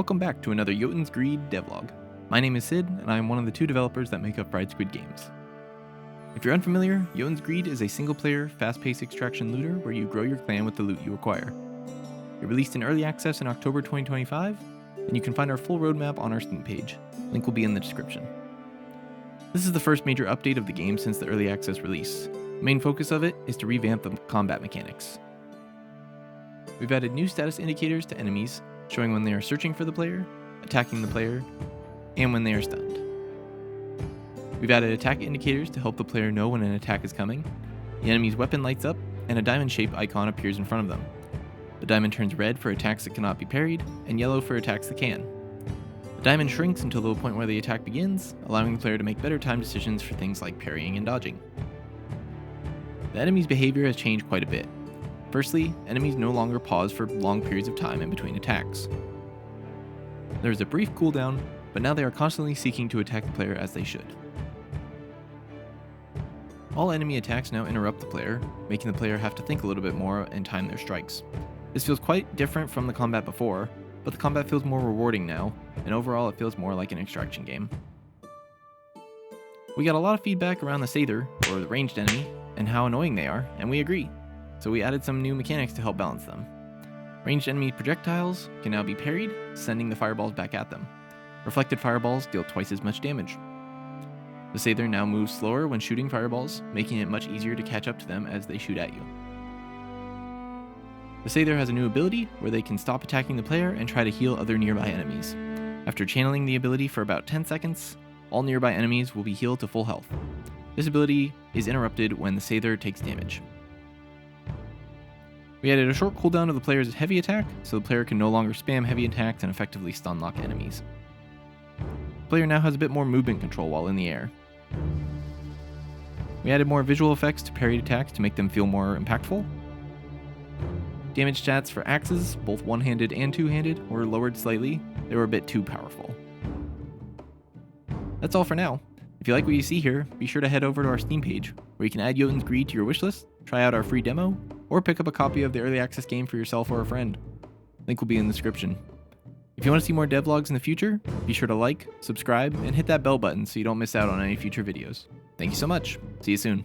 Welcome back to another Jötunn's Greed devlog. My name is Sid, and I am one of the two developers that make up Fried Squid Games. If you're unfamiliar, Jötunn's Greed is a single-player, fast-paced extraction looter where you grow your clan with the loot you acquire. It released in early access in October 2025, and you can find our full roadmap on our Steam page. Link will be in the description. This is the first major update of the game since the early access release. The main focus of it is to revamp the combat mechanics. We've added new status indicators to enemies, showing when they are searching for the player, attacking the player, and when they are stunned. We've added attack indicators to help the player know when an attack is coming. The enemy's weapon lights up, and a diamond-shaped icon appears in front of them. The diamond turns red for attacks that cannot be parried, and yellow for attacks that can. The diamond shrinks until the point where the attack begins, allowing the player to make better time decisions for things like parrying and dodging. The enemy's behavior has changed quite a bit. Firstly, enemies no longer pause for long periods of time in between attacks. There is a brief cooldown, but now they are constantly seeking to attack the player as they should. All enemy attacks now interrupt the player, making the player have to think a little bit more and time their strikes. This feels quite different from the combat before, but the combat feels more rewarding now, and overall it feels more like an extraction game. We got a lot of feedback around the Sather, or the ranged enemy, and how annoying they are, and we agree. So we added some new mechanics to help balance them. Ranged enemy projectiles can now be parried, sending the fireballs back at them. Reflected fireballs deal twice as much damage. The Sather now moves slower when shooting fireballs, making it much easier to catch up to them as they shoot at you. The Sather has a new ability where they can stop attacking the player and try to heal other nearby enemies. After channeling the ability for about 10 seconds, all nearby enemies will be healed to full health. This ability is interrupted when the Sather takes damage. We added a short cooldown of the player's heavy attack, so the player can no longer spam heavy attacks and effectively stun lock enemies. The player now has a bit more movement control while in the air. We added more visual effects to parried attacks to make them feel more impactful. Damage stats for axes, both one-handed and two-handed, were lowered slightly. They were a bit too powerful. That's all for now. If you like what you see here, be sure to head over to our Steam page, where you can add Jötunn's Greed to your wishlist, try out our free demo, or pick up a copy of the early access game for yourself or a friend. Link will be in the description. If you want to see more devlogs in the future, be sure to like, subscribe, and hit that bell button so you don't miss out on any future videos. Thank you so much. See you soon.